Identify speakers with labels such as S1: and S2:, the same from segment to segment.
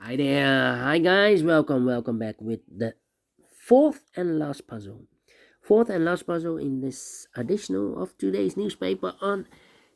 S1: Hi there, hi guys, welcome back with the fourth and last puzzle. Fourth and last puzzle in this edition of today's newspaper on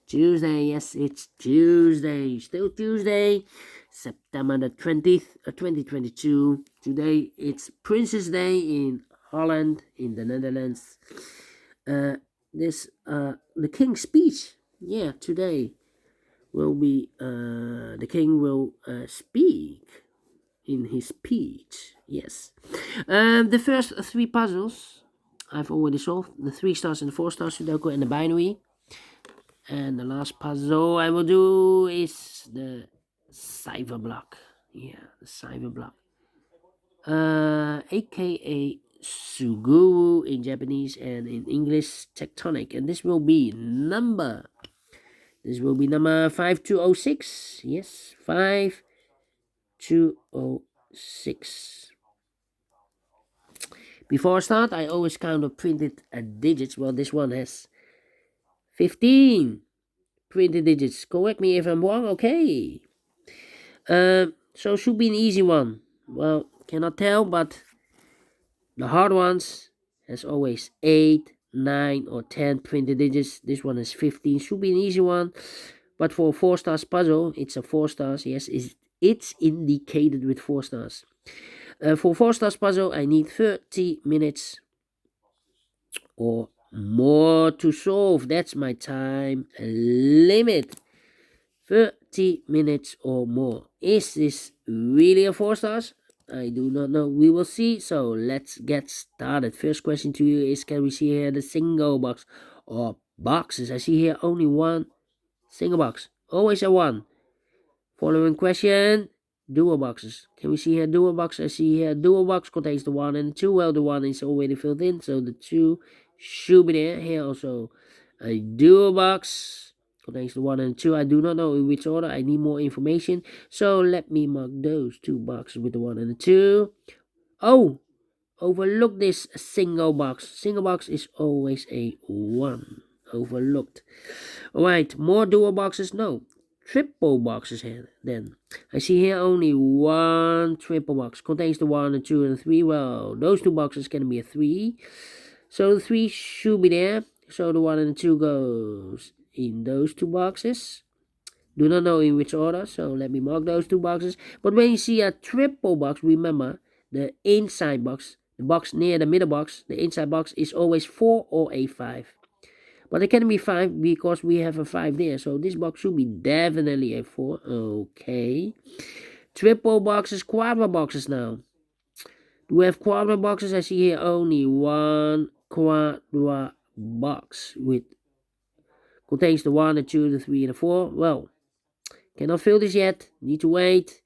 S1: Tuesday. Yes, it's Tuesday, still Tuesday, September the 20th, 2022. Today it's Princess Day in Holland, in the Netherlands. The King's speech. Yeah, today will be the King will speak in his speech. Yes. The first three puzzles I've already solved: the 3 stars and the 4 star Sudoku and the binary. And the last puzzle I will do is the cipher block. Yeah, the cipher block. A.k.a. Suguru in Japanese, and in English Tectonic. And this will be number 5206. Yes, 5206. Before I start, I always count the printed digits. Well, this one has 15 printed digits. Correct me if I'm wrong, okay? So should be an easy one. Well, cannot tell, but the hard ones has always 8, 9, or 10 printed digits. This one is 15. Should be an easy one. But for a 4 stars puzzle, it's a 4 stars. Yes, it's indicated with 4 stars. For 4 stars puzzle, I need 30 minutes or more to solve. That's my time limit. 30 minutes or more. Is this really a 4 stars? I do not know. We will see. So let's get started. First question to you is, can we see here the single box or boxes? I see here only one single box. Always a one. Following question, dual boxes. Can we see here dual box? I see here dual box contains the 1 and the 2. Well, the 1 is already filled in, so the 2 should be there. Here also a dual box contains the 1 and the 2. I do not know in which order. I need more information. So let me mark those two boxes with the 1 and the 2. Oh, overlook this single box. Single box is always a 1. Overlooked. Alright, more dual boxes? No. Triple boxes here then. I see here only one triple box. Contains the 1, the 2, and the 3. Well, those two boxes can be a 3. So the 3 should be there. So the 1 and the 2 goes in those two boxes. Do not know in which order, so let me mark those two boxes. But when you see a triple box, remember the inside box, the box near the middle box, the inside box is always 4 or a 5. But it can be 5 because we have a 5 there. So this box should be definitely a 4. Okay. Triple boxes, quadra boxes now. Do we have quadra boxes? I see here only one quadra box with contains the 1, the 2, the 3, and the 4. Well, cannot fill this yet. Need to wait.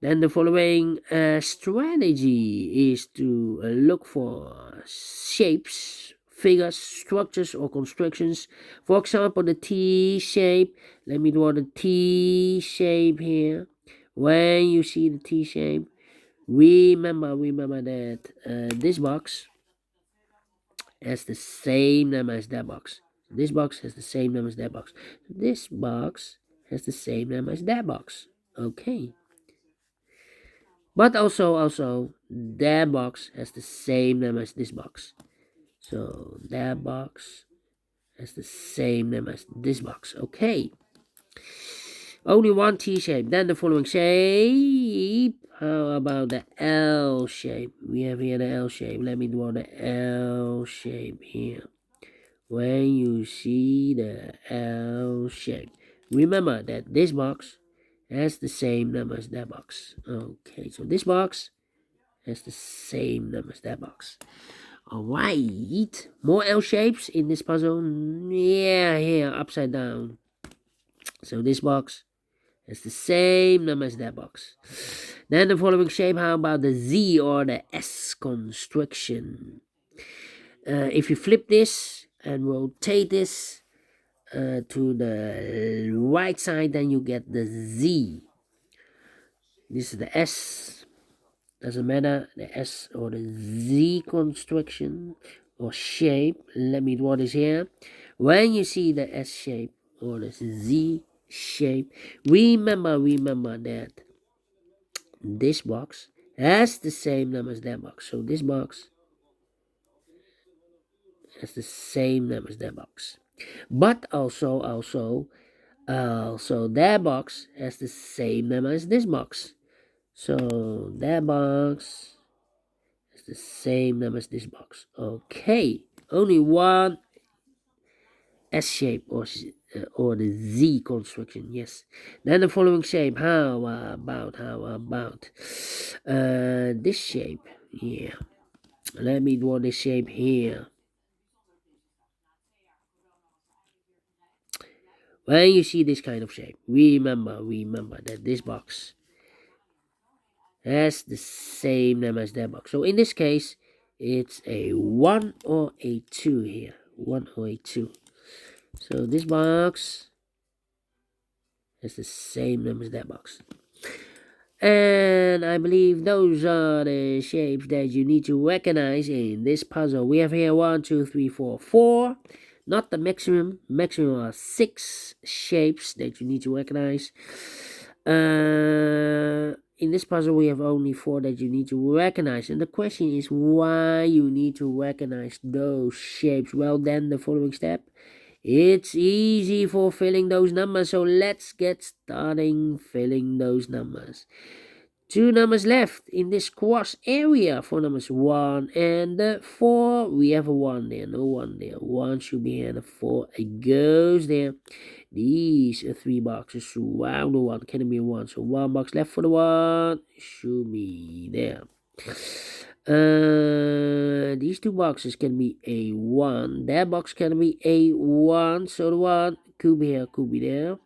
S1: Then the following strategy is to look for shapes, figures, structures, or constructions. For example, the T shape. Let me draw the T shape here. When you see the T shape, remember that this box has the same name as that box. This box has the same name as that box. This box has the same name as that box. Okay. But also that box has the same name as this box. So that box has the same name as this box. Okay. Only one T shape. Then the following shape. How about the L shape? We have here the L shape. Let me draw the L shape here. When you see the L shape, remember that this box has the same number as that box. Okay, so this box has the same number as that box. Alright, more L shapes in this puzzle. Yeah, here, upside down. So this box has the same number as that box. Then the following shape, how about the Z or the S construction? If you flip this and rotate this to the right side, then you get the Z. This is the S. Doesn't matter, the S or the Z construction or shape. Let me draw this here. When you see the S shape or the Z shape, remember that this box has the same number as that box. So this box has the same number as that box. But also that box has the same number as this box. So that box has the same number as this box. Okay, only one S shape or the Z construction. Yes. Then the following shape. How about this shape? Yeah. Let me draw this shape here. When you see this kind of shape, remember that this box has the same number as that box. So in this case, it's a 1 or a 2 here. 1 or a 2. So this box has the same number as that box. And I believe those are the shapes that you need to recognize in this puzzle. We have here 1, 2, 3, 4, 4. Not the maximum. Maximum are 6 shapes that you need to recognize. In this puzzle, we have only 4 that you need to recognize. And the question is why you need to recognize those shapes. Well, then the following step. It's easy for filling those numbers, so let's get starting filling those numbers. 2 numbers left in this cross area for numbers 1 and 4. We have a 1 there, no 1 there. 1 should be here, and 4 it goes there. These 3 boxes surround the 1, can be 1. So 1 box left for the 1, should be there. These 2 boxes can be a 1. That box can be a 1. So the 1 could be here, could be there.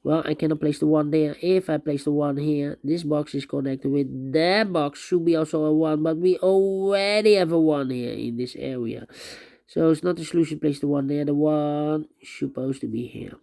S1: Well, I cannot place the 1 there. If I place the 1 here, this box is connected with that box. Should be also a 1, but we already have a 1 here in this area. So it's not the solution, place the 1 there. The 1 is supposed to be here.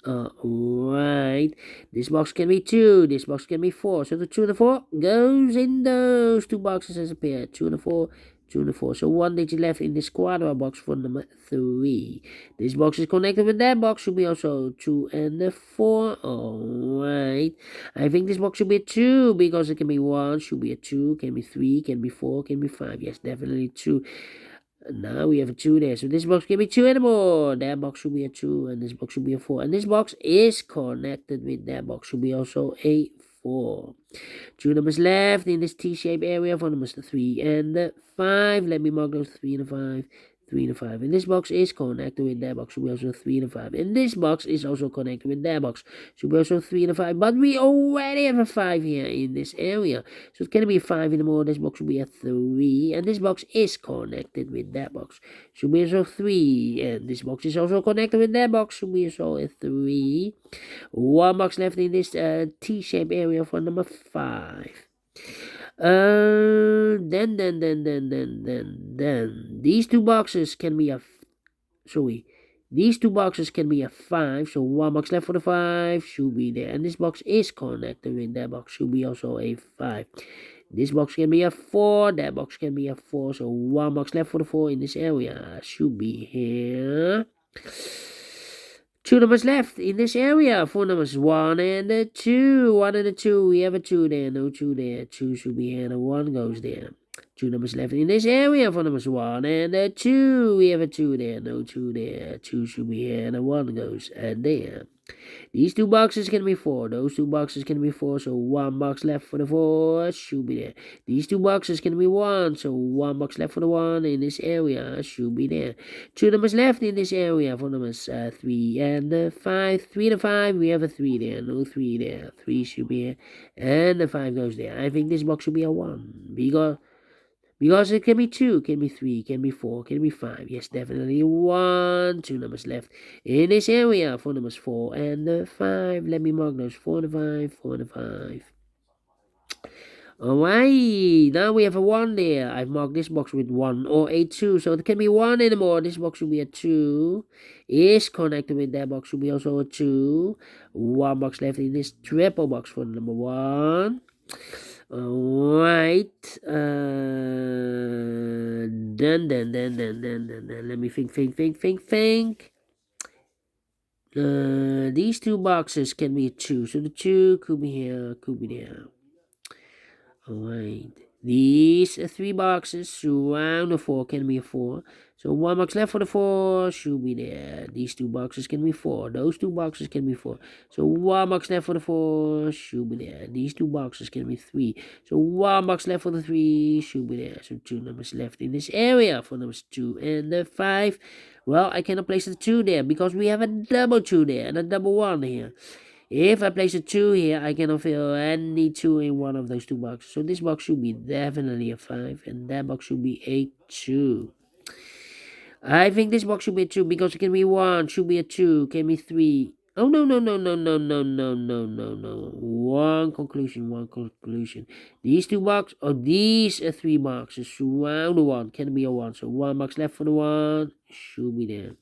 S1: Alright. This box can be 2. This box can be 4. So the 2 and the 4 goes in those 2 boxes as a pair. 2 and the 4. 2 and the 4. So 1 digit left in this quadra box for number 3. This box is connected with that box. Should be also 2 and the 4. Alright. I think this box should be a 2 because it can be 1. Should be a 2. Can be 3. Can be 4. Can be 5. Yes, definitely 2. And now we have a 2 there. So this box can be 2 anymore. That box should be a 2. And this box should be a 4. And this box is connected with that box. Should be also a 4. 2 numbers left in this T-shaped area for numbers 3 and 5. Let me mark those 3 and 5. 3 and 5. And this box is connected with that box. Should be also 3 and 5. And this box is also connected with that box. Should be also 3 and 5. But we already have a 5 here in this area. So it can be a 5 anymore. This box should be a 3. And this box is connected with that box. Should be also 3. And this box is also connected with that box. Should be also a 3. 1 box left in this T-shaped area for number 5. Then these 2 boxes can be a these 2 boxes can be a 5. So 1 box left for the 5 should be there, and this box is connected with that box. Should be also a 5. This box can be a 4. That box can be a 4. So 1 box left for the 4 in this area should be here. 2 numbers left in this area. 4 numbers 1 and a 2. 1 and a 2. We have a 2 there. No 2 there. 2 should be here. And 1 goes there. 2 numbers left in this area. 4 numbers 1 and a 2. We have a 2 there. No 2 there. 2 should be here. And 1 goes there. These 2 boxes can be 4. Those 2 boxes can be 4. So 1 box left for the 4 should be there. These 2 boxes can be 1. So 1 box left for the 1 in this area should be there. 2 numbers left in this area for numbers 3 and 5. 3 and 5. We have a 3 there. No 3 there. 3 should be here. And the 5 goes there. I think this box should be a 1. Because it can be 2, can be 3, can be 4, can be 5. Yes, definitely 1. 2 numbers left in this area for numbers 4 and 5. Let me mark those 4 and 5, 4 and 5. Alright, now we have a 1 there. I've marked this box with 1 or a 2. So it can be 1 anymore. This box should be a 2. Is connected with that box should be also a 2. 1 box left in this triple box for number 1. Alright. Then. Let me think. These 2 boxes can be a 2. So the 2 could be here, could be there. Alright. These 3 boxes surround the 4 can be a 4. So 1 box left for the 4 should be there. These 2 boxes can be 4. Those 2 boxes can be 4. So 1 box left for the 4 should be there. These 2 boxes can be 3. So 1 box left for the 3 should be there. So 2 numbers left in this area for numbers 2 and the 5. Well, I cannot place the 2 there because we have a double 2 there and a double 1 here. If I place a 2 here, I cannot fill any 2 in one of those 2 boxes. So this box should be definitely a 5, and that box should be a 2. I think this box should be a 2 because it can be 1, should be a 2, can be 3. Oh, no, no, no, no, no, no, no, no, no, no. One conclusion. These 2 boxes, or these 3 boxes surround the 1, can be a 1. So 1 box left for the 1, should be there.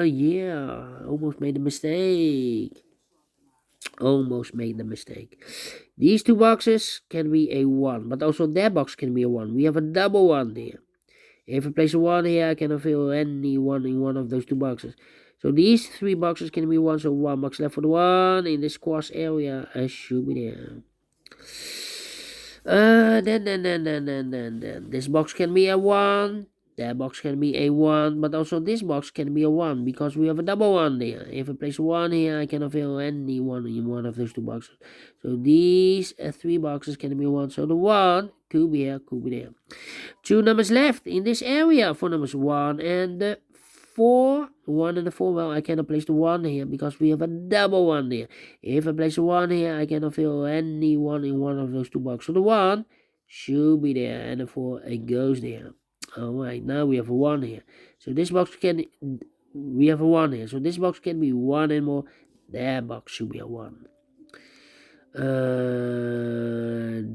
S1: Yeah, almost made a mistake. These 2 boxes can be a 1, but also that box can be a 1. We have a double 1 there. If I place a 1 here, I cannot fill any 1 in one of those 2 boxes. So these 3 boxes can be 1, so 1 box left for the 1 in this cross area. I should be there. Then this box can be a 1. That box can be a 1, but also this box can be a 1 because we have a double 1 there. If I place 1 here, I cannot fill any 1 in one of those 2 boxes. So these 3 boxes can be 1. So the 1 could be here, could be there. 2 numbers left in this area for numbers 1 and the 4. 1 and the 4. Well, I cannot place the 1 here because we have a double 1 there. If I place a 1 here, I cannot fill any 1 in one of those 2 boxes. So the 1 should be there and the 4 it goes there. Alright, now we have a 1 here. So this box can, we have a 1 here. So this box can be 1 and more. That box should be a 1.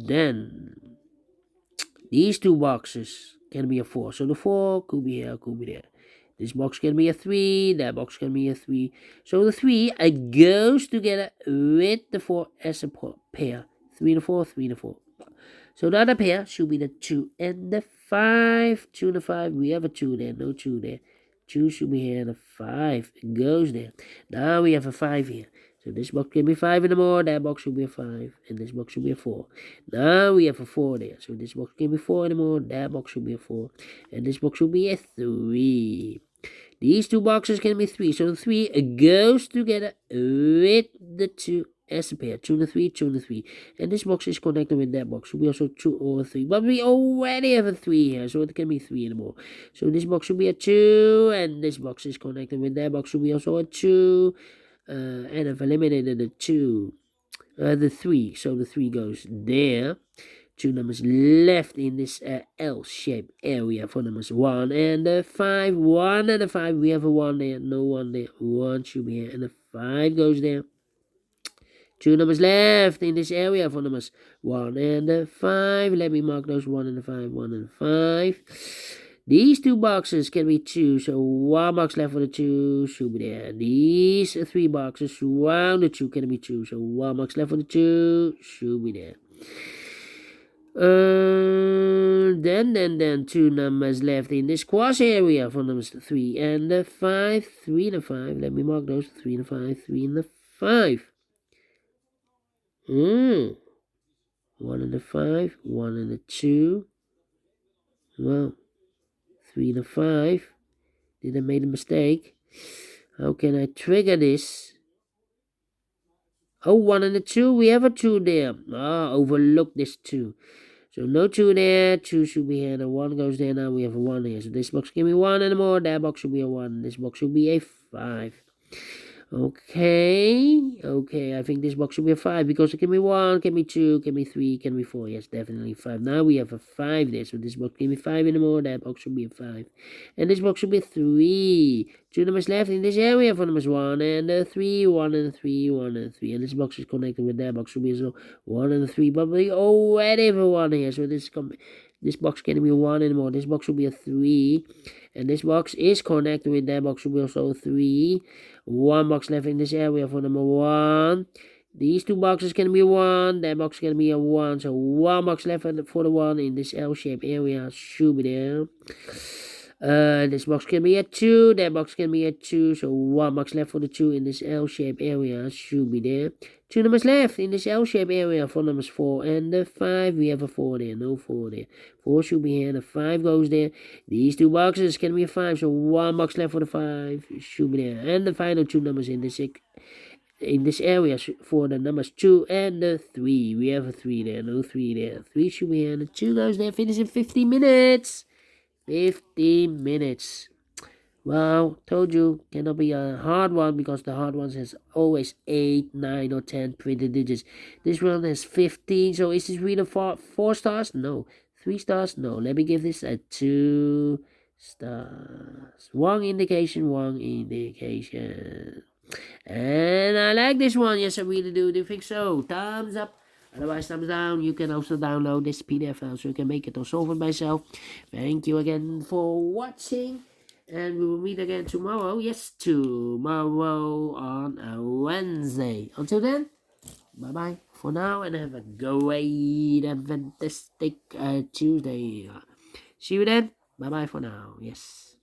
S1: Then these 2 boxes can be a 4. So the 4 could be here, could be there. This box can be a 3. That box can be a 3. So the 3 it goes together with the 4 as a pair. 3 and 4, 3 and 4. So the other pair should be the 2 and the 5. 2 and the 5. We have a 2 there. No 2 there. 2 should be here and a 5 goes there. Now we have a 5 here. So this box can be 5 and more. That box should be a 5. And this box should be a 4. Now we have a 4 there. So this box can be 4 and more. That box should be a 4. And this box should be a 3. These 2 boxes can be 3. So the 3 goes together with the 2 as a pair. 2 and 3, 2 and 3. And this box is connected with that box. So we also 2 or 3. But we already have a 3 here. So it can be 3 and more. So this box should be a 2. And this box is connected with that box. So we also a 2. And I've eliminated the 2. The 3. So the 3 goes there. 2 numbers left in this L-shaped area for numbers 1 and the 5. 1 and the 5. We have a 1 there. No 1 there. 1 should be here. And the 5 goes there. 2 numbers left in this area for numbers 1 and the 5. Let me mark those 1 and the 5. 1 and the 5. These 2 boxes can be 2. So 1 box left for the 2 should be there. These 3 boxes surround the 2 can be 2. So 1 box left for the 2 should be there. Then 2 numbers left in this cross area for numbers 3 and the 5. 3 and the 5. Let me mark those. 3 and the 5. 3 and the 5. 1 and the 5. 1 and the 2. Well, 3 and the 5. Did I make a mistake? How can I trigger this? Oh, 1 and the 2. We have a 2 there. Overlook this 2. So no 2 there. 2 should be here. The 1 goes there. Now we have a 1 here. So this box can be 1 and more. That box should be a 1. This box should be a 5. Okay, I think this box should be a 5 because it can be 1, can be 2, can be 3, can be 4. Yes, definitely 5. Now we have a 5 there, so this box can be 5 anymore. That box should be a 5. And this box should be a 3. 2 numbers left in this area for numbers 1 and a 3, 1 and a 3, 1 and a 3. And this box is connected with that box, should be so 1 and a 3. But we already have a 1 here, so this box can be 1 anymore. This box should be a 3. And this box is connected with that box, should be also a 3. 1 box left in this area for number 1. These 2 boxes can be 1. That box can be a 1. So 1 box left for the 1 in this L-shaped area should be there. This box can be a 2, that box can be a 2, so 1 box left for the 2 in this L-shaped area should be there. 2 numbers left in this L-shaped area for numbers 4 and the 5. We have a 4 there, no 4 there. 4 should be here, the 5 goes there. These 2 boxes can be a 5, so 1 box left for the 5 should be there. And the final 2 numbers in this area for the numbers 2 and the 3. We have a 3 there, no 3 there. 3 should be here, and the 2 goes there. Finish in 15 minutes. 15 minutes. Well, told you, cannot be a hard one because the hard ones has always 8, 9, or 10 printed digits. This one has 15, so is this really 4 stars? No. 3 stars? No. Let me give this a 2 stars. One indication, one indication. And I like this one. Yes, I really do. Do you think so? Thumbs up. Otherwise, thumbs down. You can also download this PDF file so you can make it or solve it myself. Thank you again for watching. And we will meet again tomorrow. Yes, tomorrow on a Wednesday. Until then, bye-bye for now. And have a great and fantastic Tuesday. See you then. Bye-bye for now. Yes.